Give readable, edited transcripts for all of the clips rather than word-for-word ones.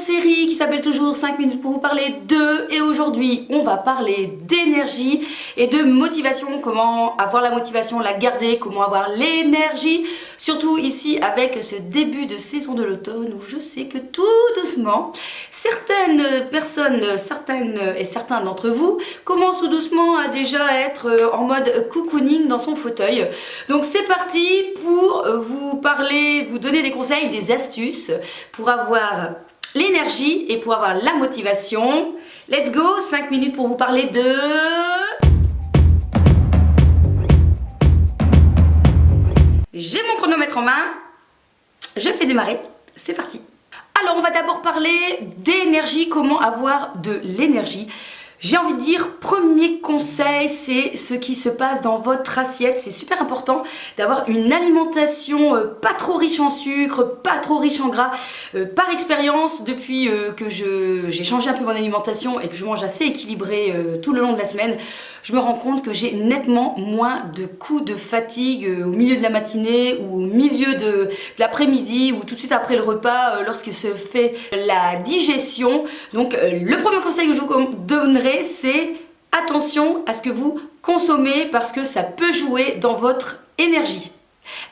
série qui s'appelle toujours 5 minutes pour vous parler de, et aujourd'hui on va parler d'énergie et de motivation, comment avoir la motivation, la garder, comment avoir l'énergie, surtout ici avec ce début de saison de l'automne où je sais que tout doucement, certaines personnes, certains d'entre vous commencent tout doucement à déjà être en mode cocooning dans son fauteuil. Donc c'est parti pour vous parler, vous donner des conseils, des astuces pour avoir l'énergie et pour avoir la motivation. Let's go, 5 minutes pour vous parler de... J'ai mon chronomètre en main, je le fais démarrer, c'est parti. Alors on va d'abord parler d'énergie, comment avoir de l'énergie. J'ai envie de dire, premier conseil, c'est ce qui se passe dans votre assiette. C'est super important d'avoir une alimentation pas trop riche en sucre, pas trop riche en gras. Par expérience, depuis que j'ai changé un peu mon alimentation et que je mange assez équilibré tout le long de la semaine, je me rends compte que j'ai nettement moins de coups de fatigue au milieu de la matinée ou au milieu de l'après-midi ou tout de suite après le repas lorsqu'il se fait la digestion. Donc le premier conseil que je vous donnerai, c'est attention à ce que vous consommez parce que ça peut jouer dans votre énergie.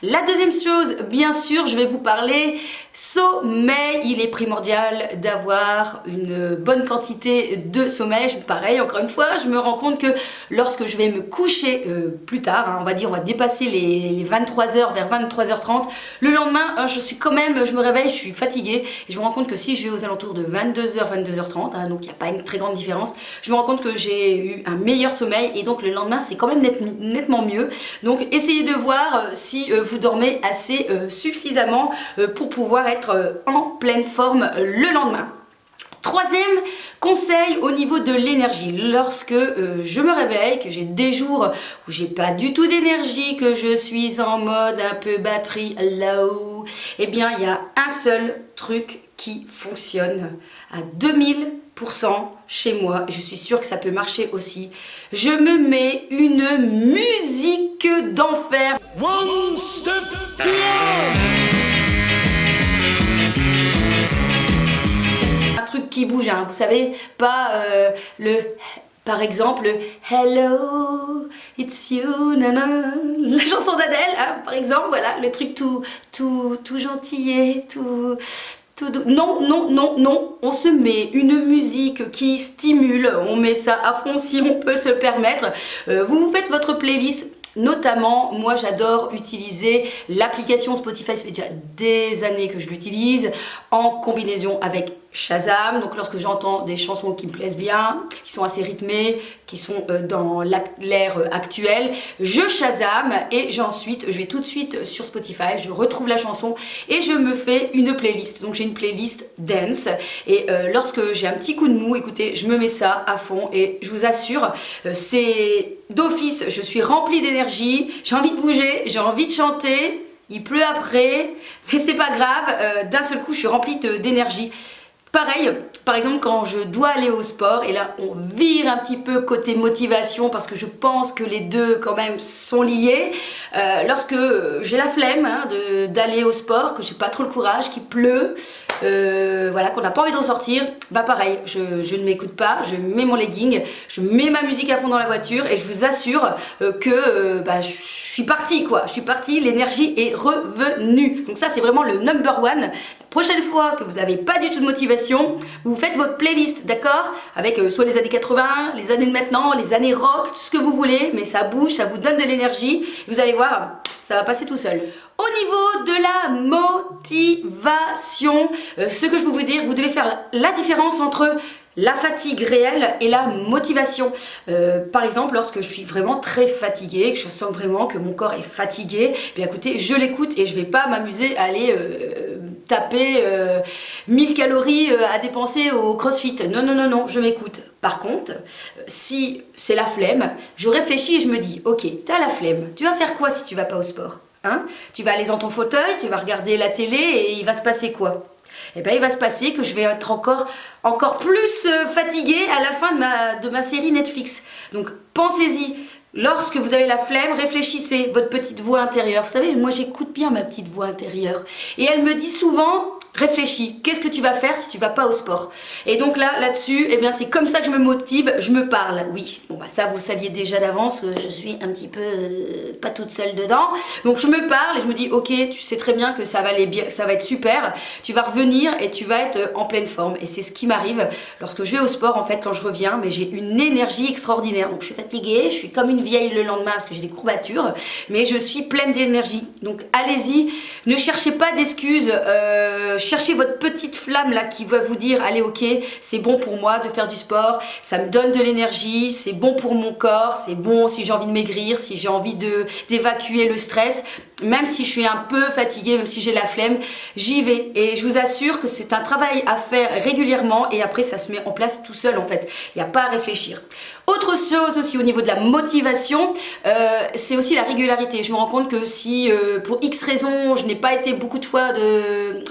La deuxième chose, bien sûr, je vais vous parler sommeil. Il est primordial d'avoir une bonne quantité de sommeil. Pareil, encore une fois, je me rends compte que lorsque je vais me coucher plus tard, on va dépasser les 23h, vers 23h30, le lendemain, je me réveille, je suis fatiguée et je me rends compte que si je vais aux alentours de 22h, 22h30, donc il n'y a pas une très grande différence, je me rends compte que j'ai eu un meilleur sommeil et donc le lendemain, c'est quand même nettement mieux. Donc essayez de voir si vous dormez assez suffisamment pour pouvoir être en pleine forme le lendemain. Troisième conseil au niveau de l'énergie, lorsque je me réveille, que j'ai des jours où j'ai pas du tout d'énergie, que je suis en mode un peu batterie low, eh bien il y a un seul truc qui fonctionne à 2000% chez moi, et je suis sûre que ça peut marcher aussi. Je me mets une musique d'enfer. One step beyond. Un truc qui bouge, vous savez, pas par exemple, Hello, it's you, nana, la chanson d'Adèle, par exemple, voilà, le truc tout gentillet, tout doux. Non, non, non, non, on se met une musique qui stimule, on met ça à fond si on peut se le permettre. Vous faites votre playlist. Notamment, moi j'adore utiliser l'application Spotify, c'est déjà des années que je l'utilise, en combinaison avec Shazam. Donc lorsque j'entends des chansons qui me plaisent bien, qui sont assez rythmées, qui sont dans l'ère actuelle, je Shazam et ensuite je vais tout de suite sur Spotify, je retrouve la chanson et je me fais une playlist. Donc j'ai une playlist dance et lorsque j'ai un petit coup de mou, écoutez, je me mets ça à fond et je vous assure, c'est d'office, je suis remplie d'énergie, j'ai envie de bouger, j'ai envie de chanter, il pleut après, mais c'est pas grave, d'un seul coup je suis remplie d'énergie. Pareil, par exemple quand je dois aller au sport, et là on vire un petit peu côté motivation parce que je pense que les deux quand même sont liés. Lorsque j'ai la flemme d'aller au sport, que j'ai pas trop le courage, qu'il pleut, voilà, qu'on n'a pas envie d'en sortir, bah pareil, je ne m'écoute pas, je mets mon legging, je mets ma musique à fond dans la voiture et je vous assure que je suis partie quoi, je suis partie, l'énergie est revenue. Donc ça c'est vraiment le number one. La prochaine fois que vous n'avez pas du tout de motivation, vous faites votre playlist, d'accord? Avec soit les années 80, les années de maintenant, les années rock, tout ce que vous voulez, mais ça bouge, ça vous donne de l'énergie. Vous allez voir, ça va passer tout seul. Au niveau de la motivation, ce que je peux vous dire, vous devez faire la différence entre la fatigue réelle et la motivation. Par exemple, lorsque je suis vraiment très fatiguée, que je sens vraiment que mon corps est fatigué, bien écoutez, je l'écoute et je vais pas m'amuser à aller taper 1000 calories à dépenser au CrossFit. Non, non, non, non, je m'écoute. Par contre, si c'est la flemme, je réfléchis et je me dis, ok, t'as la flemme, tu vas faire quoi si tu vas pas au sport? Tu vas aller dans ton fauteuil, tu vas regarder la télé et il va se passer quoi? Eh bien, il va se passer que je vais être encore plus fatiguée à la fin de ma série Netflix. Donc, pensez-y. Lorsque vous avez la flemme, réfléchissez votre petite voix intérieure. Vous savez, moi j'écoute bien ma petite voix intérieure. Et elle me dit souvent, réfléchis, qu'est-ce que tu vas faire si tu vas pas au sport? Et donc là-dessus, eh bien c'est comme ça que je me motive, je me parle. Oui, bon bah ça vous saviez déjà d'avance, je suis un petit peu pas toute seule dedans. Donc je me parle et je me dis ok, tu sais très bien que ça va aller bien, ça va être super, tu vas revenir et tu vas être en pleine forme. Et c'est ce qui m'arrive lorsque je vais au sport en fait quand je reviens, mais j'ai une énergie extraordinaire. Donc je suis fatiguée, je suis comme une vieille le lendemain parce que j'ai des courbatures, mais je suis pleine d'énergie. Donc allez-y, ne cherchez pas d'excuses. Cherchez votre petite flamme là qui va vous dire allez ok, c'est bon pour moi de faire du sport, ça me donne de l'énergie, c'est bon pour mon corps, c'est bon si j'ai envie de maigrir, si j'ai envie d'évacuer le stress, même si je suis un peu fatiguée, même si j'ai la flemme, j'y vais. Et je vous assure que c'est un travail à faire régulièrement et après ça se met en place tout seul en fait, il n'y a pas à réfléchir. Autre chose aussi au niveau de la motivation, c'est aussi la régularité. Je me rends compte que si pour X raisons je n'ai pas été beaucoup de fois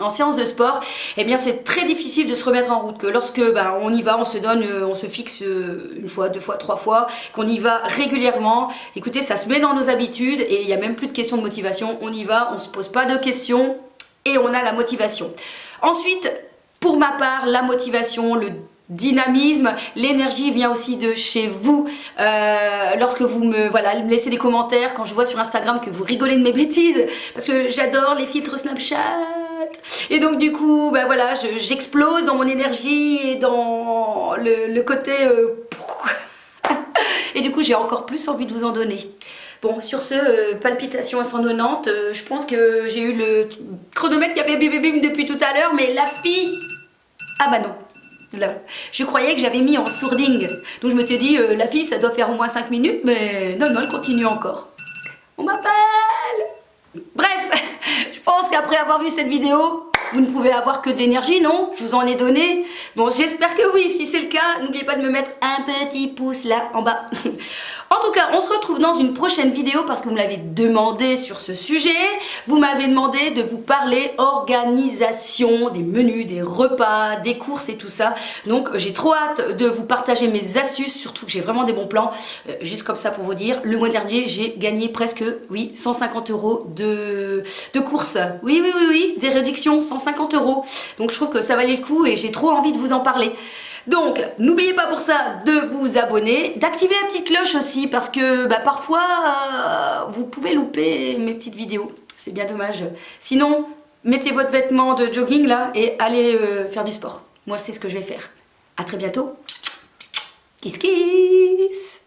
en séance de sport, eh bien c'est très difficile de se remettre en route. Que lorsque on y va, on se donne, on se fixe une fois, deux fois, trois fois, qu'on y va régulièrement, écoutez, ça se met dans nos habitudes et il n'y a même plus de question de motivation. On y va, on se pose pas de questions et on a la motivation. Ensuite, pour ma part, la motivation, le dynamisme, l'énergie vient aussi de chez vous. Lorsque vous me laissez des commentaires, quand je vois sur Instagram que vous rigolez de mes bêtises, parce que j'adore les filtres Snapchat. Et donc du coup, j'explose dans mon énergie et dans le côté... et du coup, j'ai encore plus envie de vous en donner. Bon, sur ce, palpitation à 190, je pense que j'ai eu le chronomètre qui a fait bim bim bim depuis tout à l'heure, mais la fille... Ah bah non. Je croyais que j'avais mis en sourding. Donc je m'étais dit, la fille, ça doit faire au moins 5 minutes, mais non, elle continue encore. On m'appelle. Bref, je pense qu'après avoir vu cette vidéo, vous ne pouvez avoir que de l'énergie, non? Je vous en ai donné. Bon, j'espère que oui. Si c'est le cas, n'oubliez pas de me mettre un petit pouce là en bas. En tout cas, on se retrouve dans une prochaine vidéo parce que vous me l'avez demandé sur ce sujet. Vous m'avez demandé de vous parler organisation, des menus, des repas, des courses et tout ça. Donc, j'ai trop hâte de vous partager mes astuces, surtout que j'ai vraiment des bons plans. Juste comme ça pour vous dire, le mois dernier, j'ai gagné presque, oui, 150 € de courses. Oui, des réductions, 150 €. Donc, je trouve que ça valait le coup et j'ai trop envie de vous en parler. Donc, n'oubliez pas pour ça de vous abonner, d'activer la petite cloche aussi parce que parfois, vous pouvez louper mes petites vidéos. C'est bien dommage. Sinon, mettez votre vêtement de jogging là et allez faire du sport. Moi, c'est ce que je vais faire. À très bientôt. Kiss kiss.